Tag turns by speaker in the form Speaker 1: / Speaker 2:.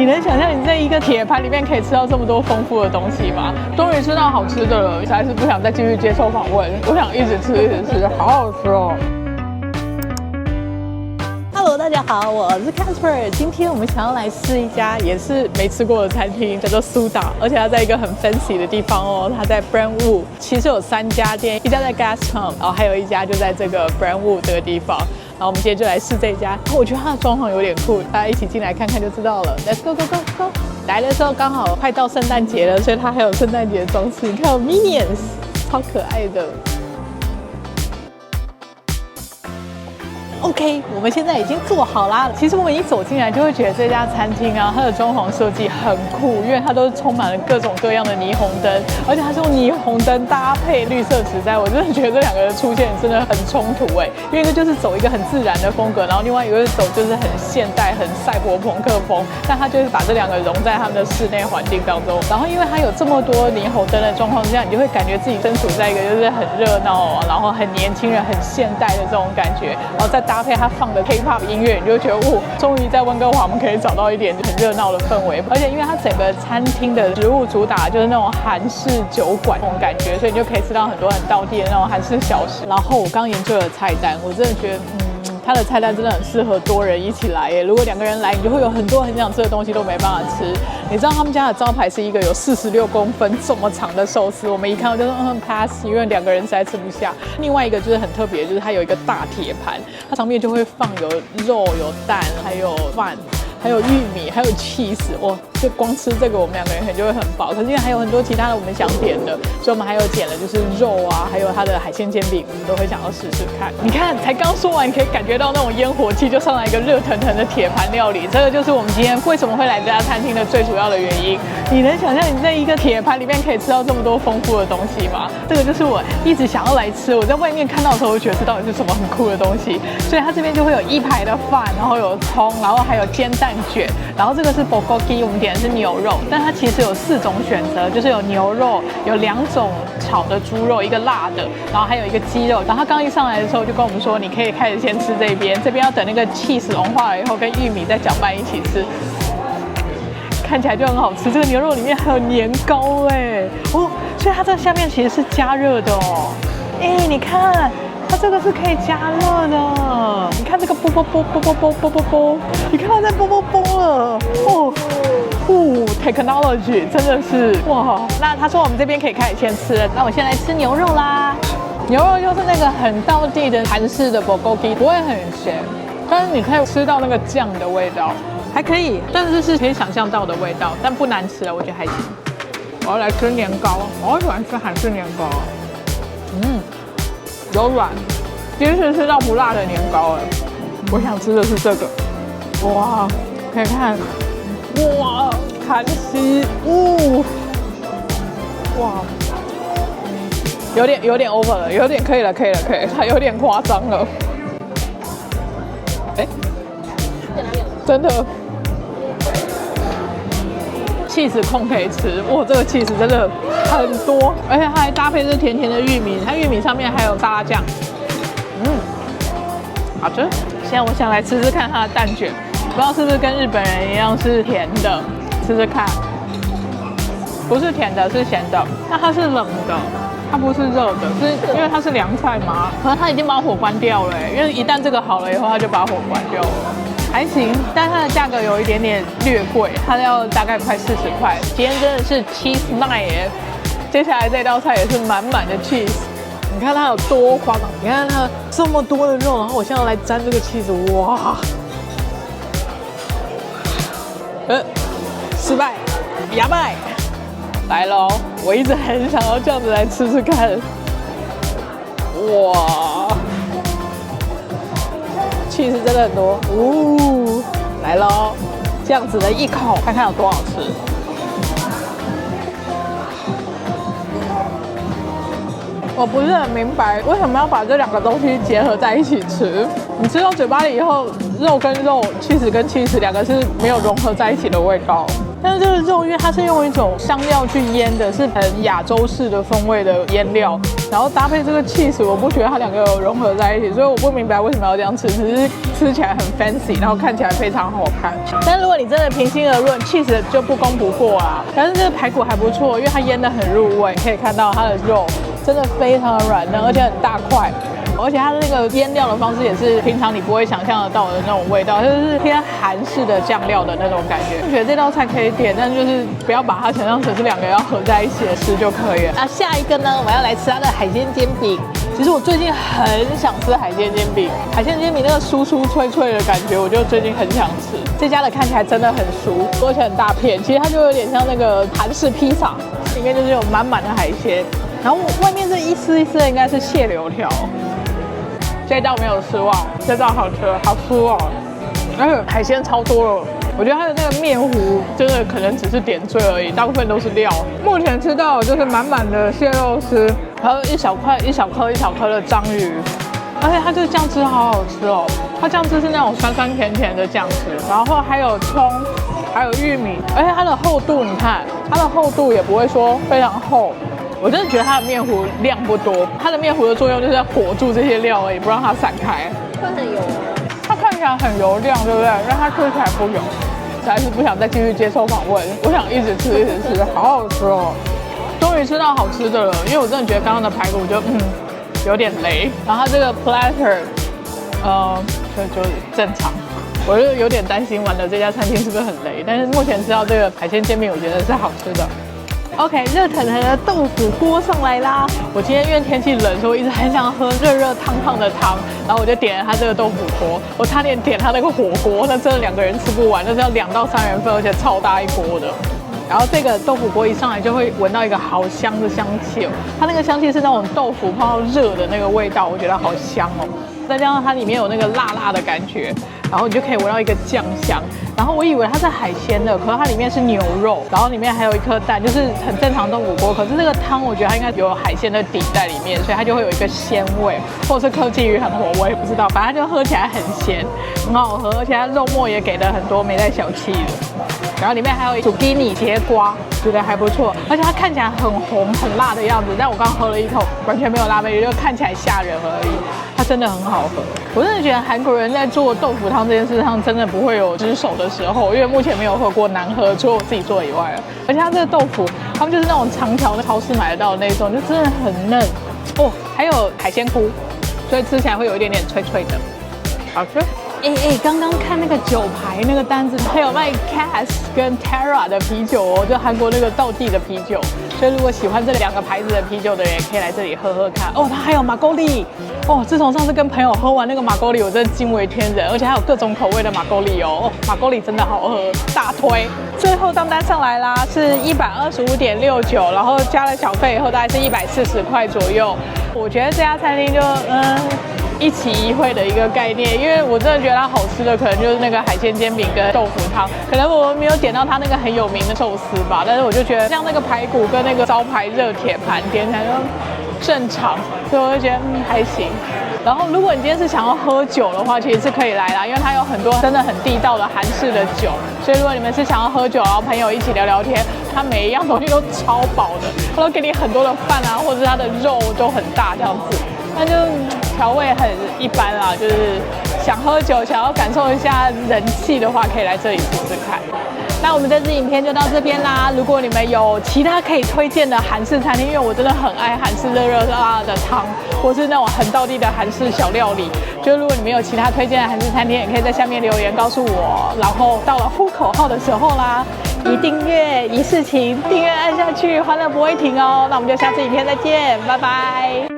Speaker 1: 能想象你在一个铁盘里面可以吃到这么多丰富的东西吗？终于吃到好吃的了，实在是不想再继续接受访问，我想一直吃一直吃，好好吃哦。Hello， 大家好，我是 Casper。今天我们想要来试一家也是没吃过的餐厅，叫做苏打，而且它在一个很 fancy 的地方哦。它在 Brentwood， 其实有3家店，一家在 Gascon， 然后还有一家就在这个 Brentwood 这个地方。然后我们今天就来试这家，我觉得它的装潢有点酷，大家一起进来看看就知道了。Let's go go go go！ 来的时候刚好快到圣诞节了，所以它还有圣诞节装饰，你看有 Minions， 超可爱的。OK， 我们现在已经做好啦。其实我们一走进来就会觉得这家餐厅啊，它的装潢设计很酷，因为它都是充满了各种各样的霓虹灯，而且它是用霓虹灯搭配绿色植栽。我真的觉得这两个的出现真的很冲突哎，因为一个就是走一个很自然的风格，然后另外一个是走就是很现代、很赛博朋克风，但它就是把这两个融在他们的室内环境当中。然后因为它有这么多霓虹灯的状况之下，你就会感觉自己身处在一个就是很热闹，然后很年轻人、很现代的这种感觉，然后再搭配它放的 K-pop 音乐，你就觉得哦，终于在温哥华我们可以找到一点很热闹的氛围。而且因为它整个餐厅的食物主打就是那种韩式酒馆那种感觉，所以你就可以吃到很多很道地的那种韩式小食。然后我刚研究了菜单，我真的觉得它的菜单真的很适合多人一起来耶。如果2个人来，你就会有很多很想吃的东西都没办法吃。你知道他们家的招牌是一个有46公分这么长的寿司，我们一看到就说pass， 因为2个人实在吃不下。另外一个就是很特别，就是它有一个大铁盘，它上面就会放有肉、有蛋，还有饭。还有玉米，还有 cheese， 哇！就光吃这个，我们2个人可能就会很饱。可是因为还有很多其他的我们想点的，所以我们还有点了就是肉啊，还有它的海鲜煎饼，我们都会想要试试看。你看，才刚说完，你可以感觉到那种烟火气，就上来一个热腾腾的铁盘料理。这个就是我们今天为什么会来这家餐厅的最主要的原因。你能想象你在一个铁盘里面可以吃到这么多丰富的东西吗？这个就是我一直想要来吃。我在外面看到的时候，我觉得这到底是什么很酷的东西。所以它这边就会有1排的饭，然后有葱，然后还有煎蛋卷，然后这个是 bulgogi， 我们点的是牛肉，但它其实有4种选择，就是有牛肉，有2种炒的猪肉，一个辣的，然后还有一个鸡肉。然后他刚一上来的时候就跟我们说，你可以开始先吃这边要等那个 cheese 融化了以后，跟玉米再搅拌一起吃。看起来就很好吃，这个牛肉里面还有年糕哎哦，所以它这下面其实是加热的哦。哎，你看。它这个是可以加热的，你看这个啵啵啵啵啵啵啵啵啵，你看它在啵啵啵了，哦，technology 真的是哇！那他说我们这边可以开始先吃了，那我先来吃牛肉啦。牛肉就是那个很道地的韩式的 bulgogi， 不会很咸，但是你可以吃到那个酱的味道，还可以，但是是可以想象到的味道，但不难吃了，我觉得还行。我要来吃年糕，我好喜欢吃韩式年糕，柔软，第一次吃到不辣的年糕哎，我想吃的是这个，哇，可以看，哇，韩式，哇，有点 over 了，有点可以了，它有点夸张了，哎，真的。cheese 控可以吃，哇，这个 cheese 真的很多，而且它还搭配是甜甜的玉米，它玉米上面还有沙拉酱，好吃。现在我想来吃吃看它的蛋卷，不知道是不是跟日本人一样是甜的，吃吃看。不是甜的，是咸的，那它是冷的，它不是热的，是因为它是凉菜嘛，可是它已经把火关掉了，因为一旦这个好了以后，它就把火关掉了。还行，但它的价格有一点点略贵，它要大概快40块。今天真的是 cheese night 耶！接下来这道菜也是满满的 cheese， 你看它有多夸张，你看它这么多的肉，然后我现在来沾这个 cheese， 哇！失败，牙败，来喽！我一直很想要这样子来吃吃看，哇！cheese 真的很多，来喽！这样子的一口，看看有多好吃。我不是很明白为什么要把这2个东西结合在一起吃。你吃到嘴巴里以后，肉跟肉，cheese跟cheese2个是没有融合在一起的味道。但是这个肉，因为它是用一种香料去腌的，是很亚洲式的风味的腌料，然后搭配这个 cheese， 我不觉得它两个有融合在一起，所以我不明白为什么要这样吃，只是吃起来很 fancy， 然后看起来非常好看。但如果你真的平心而论 ，cheese 就不攻不过啦。但是这个排骨还不错，因为它腌得很入味，可以看到它的肉真的非常的软嫩，而且很大块。而且它的那个腌料的方式也是平常你不会想象得到的那种味道，就是偏韩式的酱料的那种感觉。我觉得这道菜可以点，但就是不要把它想象成是两个要合在一起的吃就可以了。那下一个呢，我们要来吃它的海鲜煎饼。其实我最近很想吃海鲜煎饼，海鲜煎饼那个酥酥脆脆的感觉，我就最近很想吃。这家的看起来真的很酥，而且很大片，其实它就有点像那个韩式披萨，里面就是有满满的海鲜，然后外面这一丝一丝的应该是蟹柳条。这道没有失望，这道好吃，好酥哦，而且海鲜超多了。我觉得它的那个面糊真的可能只是点缀而已，大部分都是料。目前吃到的就是满满的蟹肉丝，还有一小块、一小颗、一小颗的章鱼，而且它这个酱汁好好吃哦。它酱汁是那种酸酸甜甜的酱汁，然后还有葱，还有玉米，而且它的厚度，你看它的厚度也不会说非常厚。我真的觉得它的面糊量不多，它的面糊的作用就是要裹住这些料而已，不让它散开。
Speaker 2: 会很油，
Speaker 1: 它看起来很油亮，对不对？但它吃起来不油。实在是不想再继续接受访问，我想一直吃一直吃，好好吃哦！终于吃到好吃的了，因为我真的觉得刚刚的排骨就有点雷，然后它这个 platter， 就正常。我就有点担心，完了这家餐厅是不是很雷？但是目前吃到这个海鲜煎饼，我觉得是好吃的。OK， 热腾腾的豆腐锅上来啦！我今天因为天气冷，所以我一直很想喝热热烫烫的汤，然后我就点了它这个豆腐锅，我差点点它那个火锅，那真的2个人吃不完，那是要2到3人份，而且超大一锅的。然后这个豆腐锅一上来就会闻到一个好香的香气哦，它那个香气是那种豆腐泡到热的那个味道，我觉得好香哦。再加上它里面有那个辣辣的感觉，然后你就可以闻到一个酱香。然后我以为它是海鲜的，可是它里面是牛肉，然后里面还有一颗蛋，就是很正常豆腐锅。可是这个汤我觉得它应该有海鲜的底在里面，所以它就会有一个鲜味，或者是科技鱼很火，我也不知道，反正它就喝起来很咸，很好喝，而且它肉末也给了很多，没在小气的。然后里面还有zucchini节瓜，觉得还不错，而且它看起来很红很辣的样子，但我刚喝了一口，完全没有辣味，就看起来吓人而已。它真的很好喝，我真的觉得韩国人在做豆腐汤这件事上真的不会有失手的时候，因为目前没有喝过难喝，除了我自己做以外了。而且它这个豆腐，他们就是那种长条的超市买得到的那种，就真的很嫩哦，还有海鲜菇，所以吃起来会有一点点脆脆的，好吃。刚刚看那个酒牌那个单子，还有卖 Cass 跟 Terra 的啤酒哦，就韩国那个道地的啤酒。所以如果喜欢这2个牌子的啤酒的人，也可以来这里喝喝看哦。它还有马格利哦，自从上次跟朋友喝完那个马格利，我真的惊为天人，而且还有各种口味的马格利哦。马格利真的好喝，大推。最后账单上来啦，是125.69，然后加了小费以后大概是140块左右。我觉得这家餐厅就一期一会的一个概念，因为我真的觉得它好吃的可能就是那个海鲜煎饼跟豆腐汤，可能我们没有点到它那个很有名的寿司吧，但是我就觉得像那个排骨跟那个招牌热铁盘点起来就正常，所以我就觉得还行。然后如果你今天是想要喝酒的话，其实是可以来啦，因为它有很多真的很地道的韩式的酒，所以如果你们是想要喝酒，然后朋友一起聊聊天，它每一样东西都超饱的，它都给你很多的饭啊，或者是它的肉都很大这样子。那就调味很一般啦，就是想喝酒、想要感受一下人气的话，可以来这里试试看。那我们这支影片就到这边啦。如果你们有其他可以推荐的韩式餐厅，因为我真的很爱韩式热热辣辣的汤，或是那种很道地的韩式小料理，就如果你们有其他推荐的韩式餐厅，也可以在下面留言告诉我。然后到了呼口号的时候啦，一订阅一事情，订阅按下去，欢乐不会停哦。那我们就下次影片再见，拜拜。